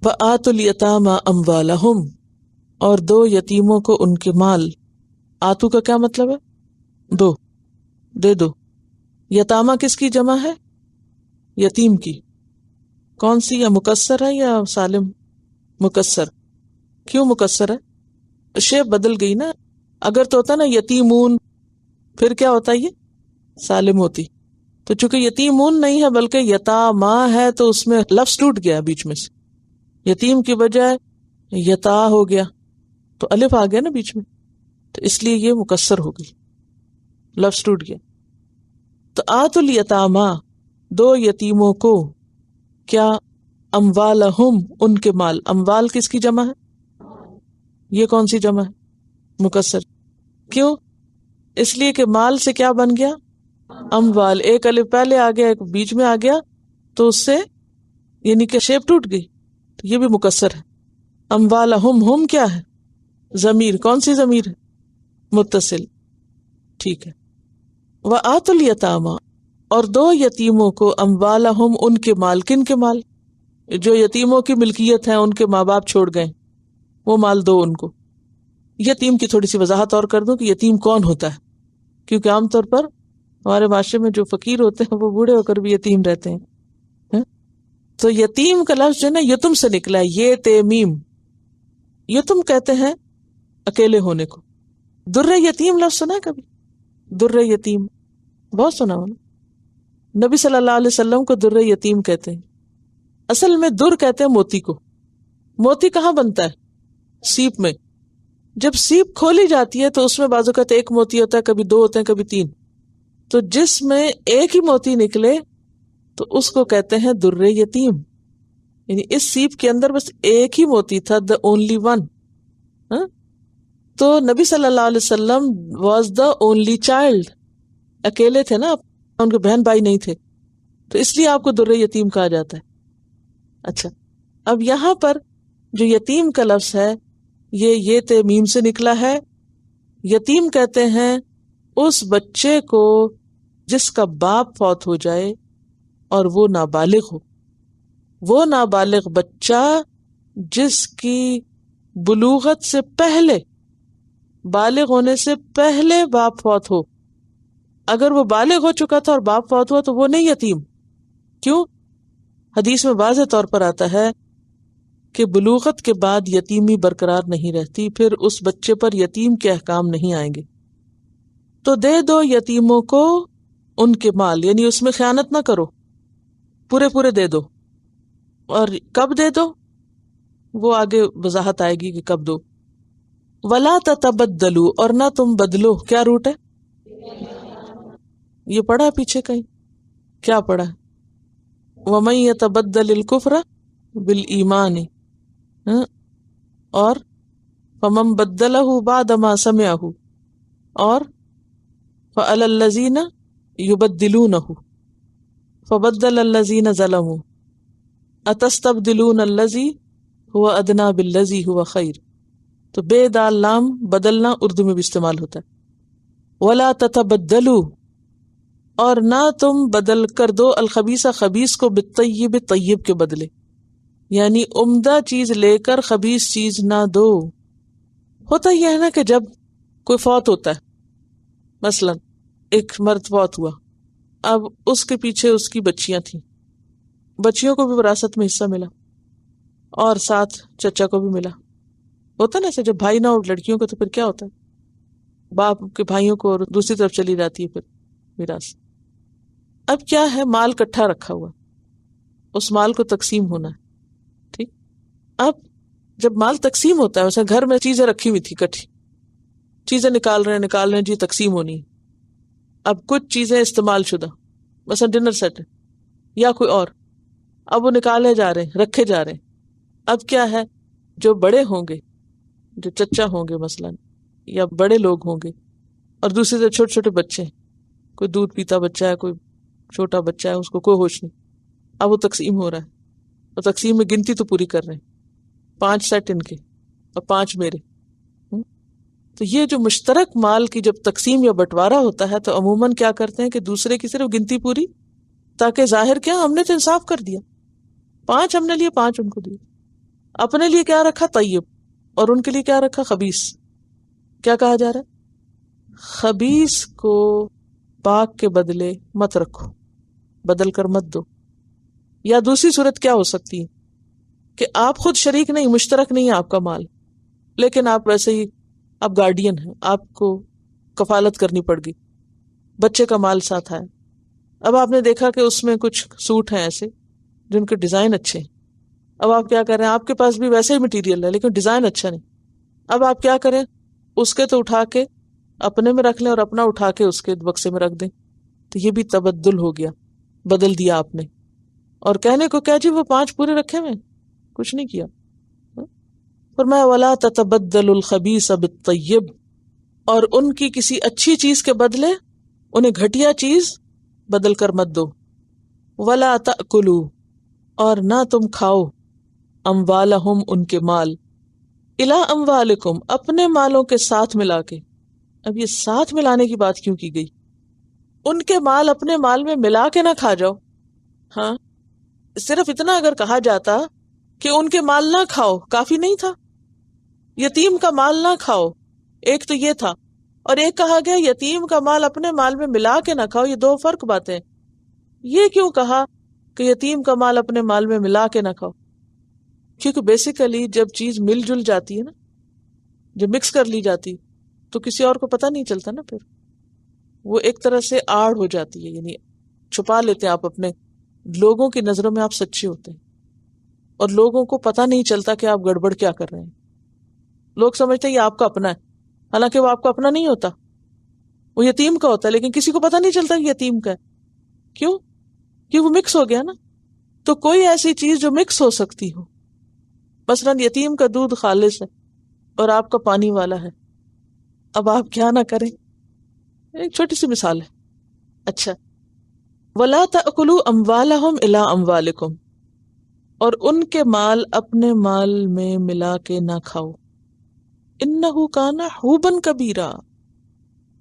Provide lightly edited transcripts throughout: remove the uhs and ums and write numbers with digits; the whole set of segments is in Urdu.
وآتوا الیتامی اموالہم، اور دو یتیموں کو ان کے مال. آتو کا کیا مطلب ہے؟ دو، دے دو. یتامہ کس کی جمع ہے؟ یتیم کی. کون سی؟ یا مکسر ہے یا سالم؟ مکسر. کیوں مکسر ہے؟ شیپ بدل گئی نا. اگر تو ہوتا نا یتیمون، پھر کیا ہوتا یہ؟ سالم ہوتی. تو چونکہ یتیمون نہیں ہے بلکہ یتاما ہے تو اس میں لفظ ٹوٹ گیا بیچ میں سے. یتیم کی بجائے یتا ہو گیا تو الف آ گیا نا بیچ میں، تو اس لیے یہ مکسر ہو گئی، لفظ ٹوٹ گیا. تو آتوا الیتامی، دو یتیموں کو، کیا؟ اموالہم، ان کے مال. اموال کس کی جمع ہے؟ یہ کون سی جمع ہے؟ مکسر. کیوں؟ اس لیے کہ مال سے کیا بن گیا؟ اموال. ایک الف پہلے آ گیا ایک بیچ میں آ گیا تو اس سے یعنی کہ شیپ ٹوٹ گئی، تو یہ بھی مکسر ہے. اموالہم، ہم کیا ہے؟ ضمیر. کون سی ضمیر ہے؟ متصل. ٹھیک ہے. وآتوا الیتامی، اور دو یتیموں کو، اموالہم، ان کے مال. کن کے مال؟ جو یتیموں کی ملکیت ہے، ان کے ماں باپ چھوڑ گئے، وہ مال دو ان کو. یتیم کی تھوڑی سی وضاحت اور کر دوں کہ یتیم کون ہوتا ہے، کیونکہ عام طور پر ہمارے معاشرے میں جو فقیر ہوتے ہیں وہ بوڑھے ہو کر بھی یتیم رہتے ہیں. تو یتیم کا لفظ جو ہے نا یتم سے نکلا ہے، یہ تیمیم. یتم کہتے ہیں اکیلے ہونے کو. در یتیم لفظ سنا ہے کبھی؟ در یتیم بہت سنا ہونا. نبی صلی اللہ علیہ وسلم کو در یتیم کہتے ہیں. اصل میں در کہتے ہیں موتی کو. موتی کہاں بنتا ہے؟ سیپ میں. جب سیپ کھولی جاتی ہے تو اس میں بعض اوقات ایک موتی ہوتا ہے، کبھی دو ہوتے ہیں، کبھی تین. تو جس میں ایک ہی موتی نکلے تو اس کو کہتے ہیں در یتیم. یعنی اس سیپ کے اندر بس ایک ہی موتی تھا، the only one. تو نبی صلی اللہ علیہ وسلم was the only child. اکیلے تھے نا، ان کے بہن بھائی نہیں تھے، تو اس لیے آپ کو در یتیم کہا جاتا ہے. اچھا، اب یہاں پر جو یتیم کا لفظ ہے یہ تیمیم سے نکلا ہے. یتیم کہتے ہیں اس بچے کو جس کا باپ فوت ہو جائے اور وہ نابالغ ہو. وہ نابالغ بچہ جس کی بلوغت سے پہلے، بالغ ہونے سے پہلے باپ فوت ہو. اگر وہ بالغ ہو چکا تھا اور باپ فوت ہوا تو وہ نہیں یتیم. کیوں؟ حدیث میں واضح طور پر آتا ہے کہ بلوغت کے بعد یتیمی برقرار نہیں رہتی، پھر اس بچے پر یتیم کے احکام نہیں آئیں گے. تو دے دو یتیموں کو ان کے مال، یعنی اس میں خیانت نہ کرو، پورے پورے دے دو. اور کب دے دو وہ آگے وضاحت آئے گی کہ کب دو. ولا تتبدلوا، اور نہ تم بدلو. کیا روٹ ہے؟ یہ پڑھا پیچھے کہیں؟ کیا پڑھا؟ وَمَن يَتَبَدَّلِ الْكُفْرَ بِالْإِيمَانِ، اور فَمَن بَدَّلَهُ بَعْدَ مَا سَمِعَهُ، اور فَعَلَى الَّذِينَ يُبَدِّلُونَهُ فَبَدَّلَ الَّذِينَ ظَلَمُوا أَتَسْتَبْدِلُونَ الَّذِي هُوَ أَدْنَىٰ بِالَّذِي هُوَ خَيْرٌ. تو بے دال لام بدلنا اردو میں بھی استعمال ہوتا ہے. وَلَا تَتَبَدَّلُوا، اور نہ تم بدل کر دو، الخبیث خبیث کو، بالطیب طیب کے بدلے. یعنی عمدہ چیز لے کر خبیث چیز نہ دو. ہوتا یہ ہے نا کہ جب کوئی فوت ہوتا ہے، مثلا ایک مرد فوت ہوا، اب اس کے پیچھے اس کی بچیاں تھیں، بچیوں کو بھی وراثت میں حصہ ملا اور ساتھ چچا کو بھی ملا. ہوتا نا ایسے جب بھائی نہ ہو لڑکیوں کو تو پھر کیا ہوتا ہے، باپ کے بھائیوں کو، اور دوسری طرف چلی جاتی ہے پھر میراث. اب کیا ہے، مال کٹھا رکھا ہوا، اس مال کو تقسیم ہونا ہے. ٹھیک، اب جب مال تقسیم ہوتا ہے، اسے گھر میں چیزیں رکھی ہوئی تھی کٹھی، چیزیں نکال رہے ہیں جی تقسیم ہونی ہے. اب کچھ چیزیں استعمال شدہ، مثلا ڈنر سیٹ یا کوئی اور، اب وہ نکالے جا رہے ہیں، رکھے جا رہے ہیں. اب کیا ہے، جو بڑے ہوں گے، جو چچا ہوں گے مثلا، یا بڑے لوگ ہوں گے، اور دوسری طرف چھوٹے چھوٹے بچے ہیں، کوئی دودھ پیتا بچہ ہے، کوئی چھوٹا بچہ ہے، اس کو کوئی ہوش نہیں. اب وہ تقسیم ہو رہا ہے، اور تقسیم میں گنتی تو پوری کر رہے ہیں، 5 سیٹ ان کے اور 5 میرے. تو یہ جو مشترک مال کی جب تقسیم یا بٹوارا ہوتا ہے تو عموماً کیا کرتے ہیں کہ دوسرے کی صرف گنتی پوری، تاکہ ظاہر کیا ہم نے تو انصاف کر دیا، 5 ہم نے لیے 5 ان کو دیے. اپنے لیے کیا رکھا؟ طیب، اور ان کے لیے کیا رکھا؟ خبیث۔ کیا کہا جا رہا ہے؟ خبیث کو پاک کے بدلے مت رکھو، بدل کر مت دو۔ یا دوسری صورت کیا ہو سکتی ہے کہ آپ خود شریک نہیں، مشترک نہیں ہے آپ کا مال، لیکن آپ ویسے ہی آپ گارڈین ہیں، آپ کو کفالت کرنی پڑ گئی، بچے کا مال ساتھ آیا۔ اب آپ نے دیکھا کہ اس میں کچھ سوٹ ہیں ایسے جن کے ڈیزائن اچھے ہیں، اب آپ کیا کریں؟ آپ کے پاس بھی ویسے ہی مٹیریل ہے لیکن ڈیزائن اچھا نہیں، اب آپ کیا کریں؟ اس کے تو اٹھا کے اپنے میں رکھ لیں اور اپنا اٹھا کے اس کے بکسے میں رکھ دیں، تو یہ بھی تبدل ہو گیا، بدل دیا آپ نے۔ اور کہنے کو کیا جی وہ 5 پورے رکھے ہوئے، کچھ نہیں کیا۔ فرمایا وَلَا تَتَبَدَّلُ الْخَبِيثَ بِالطَّيِّبِ، اور ان کی کسی اچھی چیز کے بدلے انہیں گھٹیا چیز بدل کر مت دو۔ وَلَا تَأْكُلُوا، اور نہ تم کھاؤ، اموالہم ان کے مال، الی اموالکم اپنے مالوں کے ساتھ ملا کے۔ اب یہ ساتھ ملانے کی بات کیوں کی گئی؟ ان کے مال اپنے مال میں ملا کے نہ کھا جاؤ۔ ہاں، صرف اتنا اگر کہا جاتا کہ ان کے مال نہ کھاؤ کافی نہیں تھا؟ یتیم کا مال نہ کھاؤ، ایک تو یہ تھا، اور ایک کہا گیا یتیم کا مال اپنے مال میں ملا کے نہ کھاؤ۔ یہ 2 فرق باتیں۔ یہ کیوں کہا کہ یتیم کا مال اپنے مال میں ملا کے نہ کھاؤ؟ کیونکہ بیسیکلی جب چیز مل جل جاتی ہے نا، جب مکس کر لی جاتی تو کسی اور کو پتہ نہیں چلتا نا، پھر وہ ایک طرح سے آڑ ہو جاتی ہے، یعنی چھپا لیتے ہیں آپ اپنے، لوگوں کی نظروں میں آپ سچے ہوتے ہیں اور لوگوں کو پتہ نہیں چلتا کہ آپ گڑبڑ کیا کر رہے ہیں۔ لوگ سمجھتے ہیں یہ آپ کا اپنا ہے، حالانکہ وہ آپ کا اپنا نہیں ہوتا، وہ یتیم کا ہوتا ہے، لیکن کسی کو پتہ نہیں چلتا کہ یتیم کا ہے۔ کیوں؟ کہ وہ مکس ہو گیا نا۔ تو کوئی ایسی چیز جو مکس ہو سکتی ہو، مثلاً یتیم کا دودھ خالص ہے اور آپ کا پانی والا ہے، اب آپ کیا نہ کریں؟ ایک چھوٹی سی مثال ہے۔ اچھا، وَلَا تَأْكُلُوا أَمْوَالَهُمْ إِلَىٰ أَمْوَالِكُمْ، اور ان کے مال اپنے مال میں ملا کے نہ کھاؤ۔ إِنَّهُ كَانَ حُوبًا كَبِيرًا،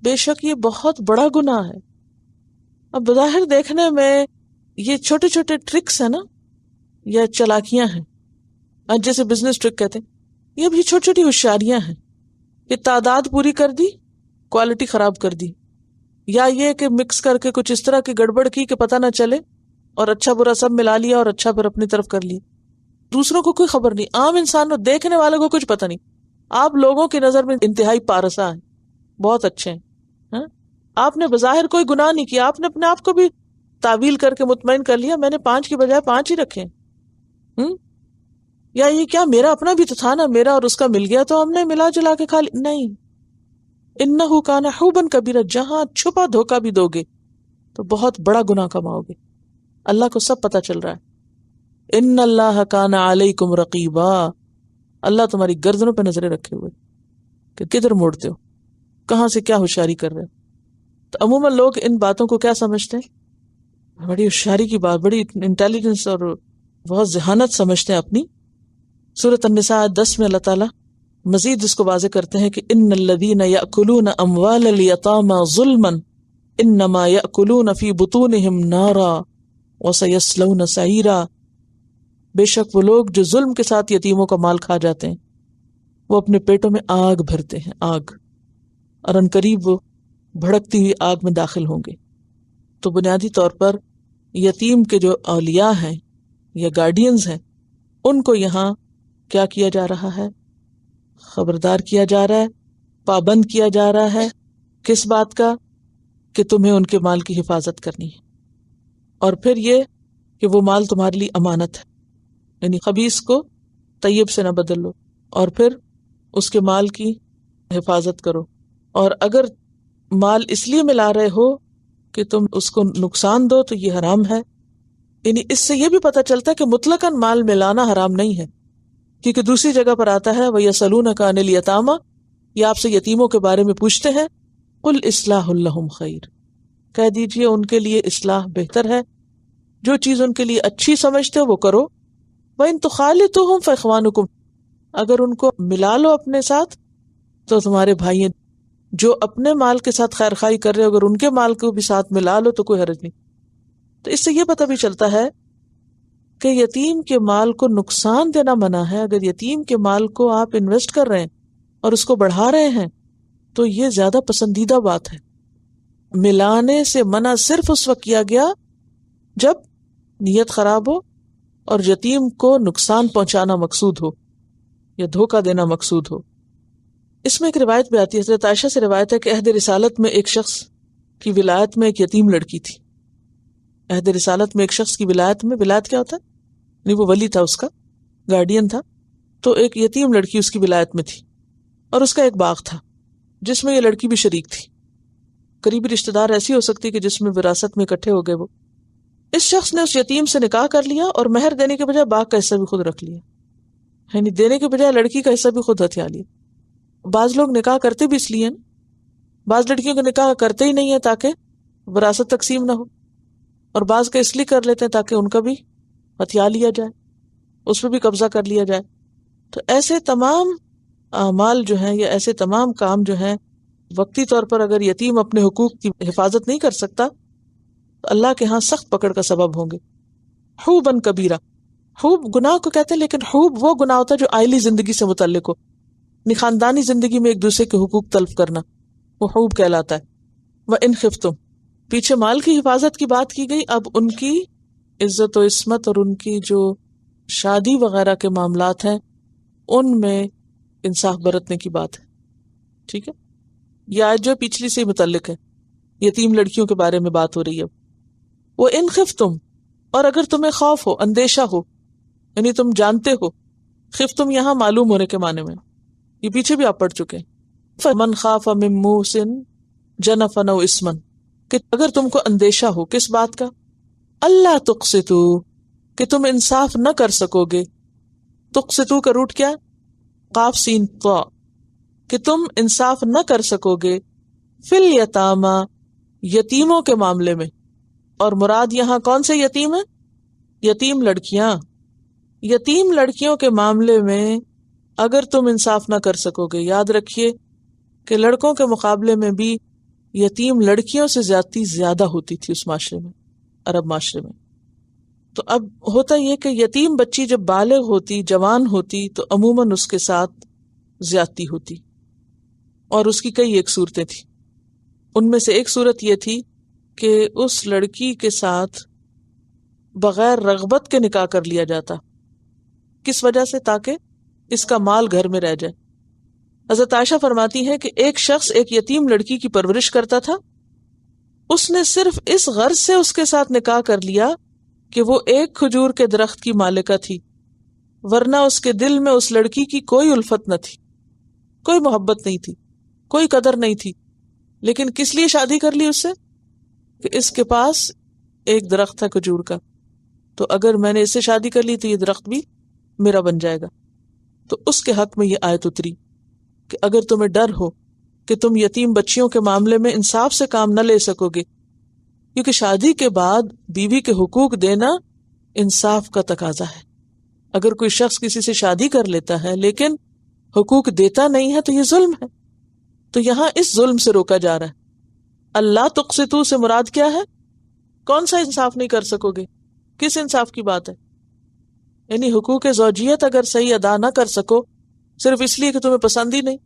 بے شک یہ بہت بڑا گناہ ہے۔ اب بظاہر دیکھنے میں یہ چھوٹے چھوٹے ٹرکس ہیں نا، یا چلاکیاں ہیں، آج جیسے بزنس ٹرک کہتے ہیں، یہ بھی چھوٹی چھوٹی ہوشیاریاں ہیں کہ تعداد پوری کر دی، کوالٹی خراب کر دی، یا یہ کہ مکس کر کے کچھ اس طرح کی گڑبڑ کی کہ پتہ نہ چلے اور اچھا برا سب ملا لیا اور اچھا پھر اپنی طرف کر لی، دوسروں کو کوئی خبر نہیں، عام انسان اور دیکھنے والوں کو کچھ پتہ نہیں، آپ لوگوں کی نظر میں انتہائی پارسا ہیں، بہت اچھے ہیں، ہاں؟ آپ نے بظاہر کوئی گناہ نہیں کیا، آپ نے اپنے آپ کو بھی تعویل کر کے مطمئن کر لیا میں نے 5 کی بجائے 5 ہی رکھے ہیں، یا یہ کیا میرا اپنا بھی تو تھا نا، میرا اور اس کا مل گیا تو ہم نے ملا جلا کے کھا لی۔ نہیں، انہ کان حوبا کبیرا، جہاں چھپا دھوکہ بھی دو گے تو بہت بڑا گناہ کماؤ گے۔ اللہ کو سب پتہ چل رہا ہے۔ ان اللہ کان علیکم رقیبا، اللہ تمہاری گردنوں پہ نظریں رکھے ہوئے کہ کدھر موڑتے ہو، کہاں سے کیا ہوشیاری کر رہے ہو۔ تو عموماً لوگ ان باتوں کو کیا سمجھتے ہیں؟ بڑی ہوشیاری کی بات، بڑی انٹیلیجنس اور بہت ذہانت سمجھتے ہیں اپنی۔ سورۃ النساء 10 میں اللہ تعالیٰ مزید اس کو واضح کرتے ہیں کہ ان الذین یأکلون اموال الیتامی ظلما انما یأکلون فی بطونہم نارا وسیصلون سعیرا، بے شک وہ لوگ جو ظلم کے ساتھ یتیموں کا مال کھا جاتے ہیں وہ اپنے پیٹوں میں آگ بھرتے ہیں، آگ، اور عنقریب وہ بھڑکتی ہوئی آگ میں داخل ہوں گے۔ تو بنیادی طور پر یتیم کے جو اولیاء ہیں یا گارڈینز ہیں ان کو یہاں کیا کیا جا رہا ہے؟ خبردار کیا جا رہا ہے، پابند کیا جا رہا ہے، کس بات کا؟ کہ تمہیں ان کے مال کی حفاظت کرنی ہے، اور پھر یہ کہ وہ مال تمہارے لیے امانت ہے، یعنی خبیث کو طیب سے نہ بدل لو، اور پھر اس کے مال کی حفاظت کرو، اور اگر مال اس لیے ملا رہے ہو کہ تم اس کو نقصان دو تو یہ حرام ہے۔ یعنی اس سے یہ بھی پتہ چلتا ہے کہ مطلقاً مال ملانا حرام نہیں ہے، کیونکہ دوسری جگہ پر آتا ہے وَيَسْأَلُونَكَ عَنِ الْيَتَامَى، یہ آپ سے یتیموں کے بارے میں پوچھتے ہیں، قُلْ إِصْلَاحٌ لَهُمْ خَيْرٌ، کہہ دیجئے ان کے لیے اصلاح بہتر ہے، جو چیز ان کے لیے اچھی سمجھتے ہو وہ کرو۔ وَإِن تُخَالِطُوهُمْ فَإِخْوَانُكُمْ، اگر ان کو ملا لو اپنے ساتھ تو تمہارے بھائی ہیں، جو اپنے مال کے ساتھ خیر خواہی کر رہے ہو اگر ان کے مال کو بھی ساتھ ملا لو تو کوئی حرج نہیں۔ تو اس سے یہ پتہ بھی چلتا ہے کہ یتیم کے مال کو نقصان دینا منع ہے. اگر یتیم کے مال کو آپ انویسٹ کر رہے ہیں اور اس کو بڑھا رہے ہیں تو یہ زیادہ پسندیدہ بات ہے. ملانے سے منع صرف اس وقت کیا گیا جب نیت خراب ہو اور یتیم کو نقصان پہنچانا مقصود ہو یا دھوکہ دینا مقصود ہو. اس میں ایک روایت بھی آتی ہے، حضرت عائشہ سے روایت ہے کہ عہد رسالت میں ایک شخص کی ولایت میں ایک یتیم لڑکی تھی. عہد رسالت میں ایک شخص کی ولایت میں، ولایت کیا ہوتا ہے؟ نہیں، وہ ولی تھا، اس کا گارڈین تھا. تو ایک یتیم لڑکی اس کی ولایت میں تھی اور اس کا ایک باغ تھا جس میں یہ لڑکی بھی شریک تھی. قریبی رشتہ دار ایسی ہو سکتی کہ جس میں وراثت میں اکٹھے ہو گئے. وہ اس شخص نے اس یتیم سے نکاح کر لیا اور مہر دینے کے بجائے باغ کا حصہ بھی خود رکھ لیا، یعنی دینے کے بجائے لڑکی کا حصہ بھی خود ہتھیا لیا. بعض لوگ نکاح کرتے بھی اس لیے نا، بعض لڑکیوں کا نکاح کرتے ہی نہیں ہے تاکہ وراثت تقسیم نہ ہو، اور بعض کا اس لیے کر لیتے ہیں تاکہ ان کا بھی ہتھیا لیا جائے، اس پہ بھی قبضہ کر لیا جائے. تو ایسے تمام اعمال جو ہیں یا ایسے تمام کام جو ہیں وقتی طور پر اگر یتیم اپنے حقوق کی حفاظت نہیں کر سکتا تو اللہ کے ہاں سخت پکڑ کا سبب ہوں گے. حوبن کبیرہ، حوب گناہ کو کہتے ہیں، لیکن حوب وہ گناہ ہوتا ہے جو عائلی زندگی سے متعلق ہو، خاندانی زندگی میں ایک دوسرے کے حقوق تلف کرنا، وہ حوب کہلاتا ہے. وَإِنْ خِفْتُمْ، پیچھے مال کی حفاظت کی بات کی گئی، اب ان کی عزت و عصمت اور ان کی جو شادی وغیرہ کے معاملات ہیں ان میں انصاف برتنے کی بات ہے. ٹھیک ہے، یہ آیت جو پچھلی سے متعلق ہے، یتیم لڑکیوں کے بارے میں بات ہو رہی ہے. وَإِنْ خِفْتُمْ، اور اگر تمہیں خوف ہو، اندیشہ ہو، یعنی تم جانتے ہو، خفتم یہاں معلوم ہونے کے معنی میں، یہ پیچھے بھی آپ پڑھ چکے ہیں. فَمَنْ خَافَ مِن مُوصٍ جَنَفًا أَوْ إِثْمًا، کہ اگر تم کو اندیشہ ہو کس بات کا؟ اللہ تقسطوا، کہ تم انصاف نہ کر سکو گے. تقسطوا کا روٹ کیا؟ قاف سین طا، کہ تم انصاف نہ کر سکو گے. فی الیتامی، یتیموں کے معاملے میں، اور مراد یہاں کون سے یتیم ہیں؟ یتیم لڑکیاں. یتیم لڑکیوں کے معاملے میں اگر تم انصاف نہ کر سکو گے، یاد رکھیے کہ لڑکوں کے مقابلے میں بھی یتیم لڑکیوں سے زیادتی زیادہ ہوتی تھی اس معاشرے میں، عرب معاشرے میں. تو اب ہوتا یہ کہ یتیم بچی جب بالغ ہوتی، جوان ہوتی، تو عموماً اس کے ساتھ زیادتی ہوتی، اور اس کی کئی ایک صورتیں تھیں. ان میں سے ایک صورت یہ تھی کہ اس لڑکی کے ساتھ بغیر رغبت کے نکاح کر لیا جاتا. کس وجہ سے؟ تاکہ اس کا مال گھر میں رہ جائے. حضرت عائشہ فرماتی ہے کہ ایک شخص ایک یتیم لڑکی کی پرورش کرتا تھا، اس نے صرف اس غرض سے اس کے ساتھ نکاح کر لیا کہ وہ ایک کھجور کے درخت کی مالکہ تھی، ورنہ اس کے دل میں اس لڑکی کی کوئی الفت نہ تھی، کوئی محبت نہیں تھی، کوئی قدر نہیں تھی. لیکن کس لیے شادی کر لی اس سے؟ کہ اس کے پاس ایک درخت ہے کھجور کا، تو اگر میں نے اس سے شادی کر لی تو یہ درخت بھی میرا بن جائے گا. تو اس کے حق میں یہ آیت اتری کہ اگر تمہیں ڈر ہو کہ تم یتیم بچیوں کے معاملے میں انصاف سے کام نہ لے سکو گے، کیونکہ شادی کے بعد بیوی کے حقوق دینا انصاف کا تقاضا ہے. اگر کوئی شخص کسی سے شادی کر لیتا ہے لیکن حقوق دیتا نہیں ہے تو یہ ظلم ہے. تو یہاں اس ظلم سے روکا جا رہا ہے. اللہ تقسطوا سے مراد کیا ہے؟ کون سا انصاف نہیں کر سکو گے؟ کس انصاف کی بات ہے؟ یعنی حقوق زوجیت اگر صحیح ادا نہ کر سکو صرف اس لیے کہ تمہیں پسند ہی نہیں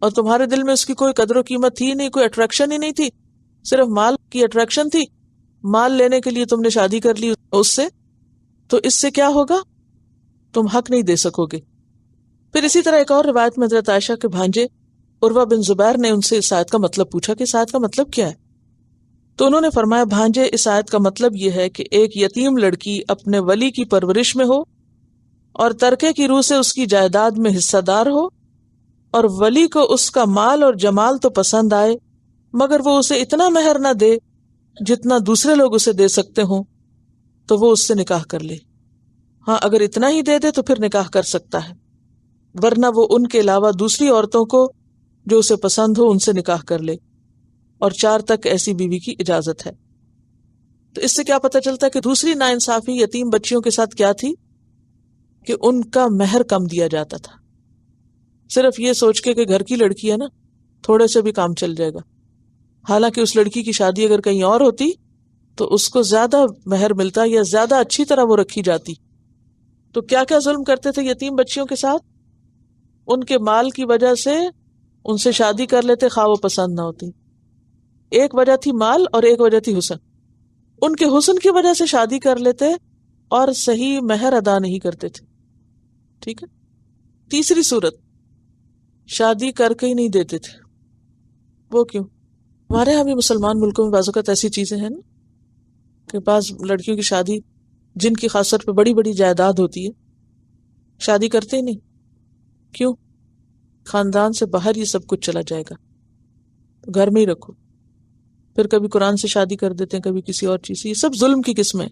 اور تمہارے دل میں اس کی کوئی قدر و قیمت تھی نہیں، کوئی اٹریکشن ہی نہیں تھی، صرف مال کی اٹریکشن تھی، مال لینے کے لیے تم نے شادی کر لی اس سے، تو اس سے کیا ہوگا؟ تم حق نہیں دے سکو گے. پھر اسی طرح ایک اور روایت میں حضرت عائشہ کے بھانجے عروہ بن زبیر نے ان سے اس آیت کا مطلب پوچھا کہ اس آیت کا مطلب کیا ہے؟ تو انہوں نے فرمایا، بھانجے، اس آیت کا مطلب یہ ہے کہ ایک یتیم لڑکی اپنے ولی کی پرورش میں ہو اور ترکے کی روح سے اس کی جائیداد میں حصہ دار ہو، اور ولی کو اس کا مال اور جمال تو پسند آئے مگر وہ اسے اتنا مہر نہ دے جتنا دوسرے لوگ اسے دے سکتے ہوں، تو وہ اس سے نکاح کر لے. ہاں اگر اتنا ہی دے دے تو پھر نکاح کر سکتا ہے، ورنہ وہ ان کے علاوہ دوسری عورتوں کو جو اسے پسند ہو ان سے نکاح کر لے، اور 4 تک ایسی بیوی کی اجازت ہے. تو اس سے کیا پتہ چلتا ہے کہ دوسری ناانصافی یتیم بچیوں کے ساتھ کیا تھی کہ ان کا مہر کم دیا جاتا تھا، صرف یہ سوچ کے کہ گھر کی لڑکی ہے نا، تھوڑے سے بھی کام چل جائے گا. حالانکہ اس لڑکی کی شادی اگر کہیں اور ہوتی تو اس کو زیادہ مہر ملتا یا زیادہ اچھی طرح وہ رکھی جاتی. تو کیا کیا ظلم کرتے تھے یتیم بچیوں کے ساتھ؟ ان کے مال کی وجہ سے ان سے شادی کر لیتے خواہ وہ پسند نہ ہوتی. ایک وجہ تھی مال اور ایک وجہ تھی حسن. ان کے حسن کی وجہ سے شادی کر لیتے اور صحیح مہر ادا نہیں کرتے تھے. ٹھیک ہے. تیسری صورت، شادی کر کے ہی نہیں دیتے تھے. وہ کیوں؟ ہمارے یہاں بھی مسلمان ملکوں میں بعض اوقات ایسی چیزیں ہیں نا کہ بعض لڑکیوں کی شادی جن کی خاص طور پہ بڑی بڑی جائیداد ہوتی ہے شادی کرتے ہی نہیں. کیوں؟ خاندان سے باہر یہ سب کچھ چلا جائے گا تو گھر میں ہی رکھو. پھر کبھی قرآن سے شادی کر دیتے ہیں، کبھی کسی اور چیز سے. یہ سب ظلم کی قسمیں.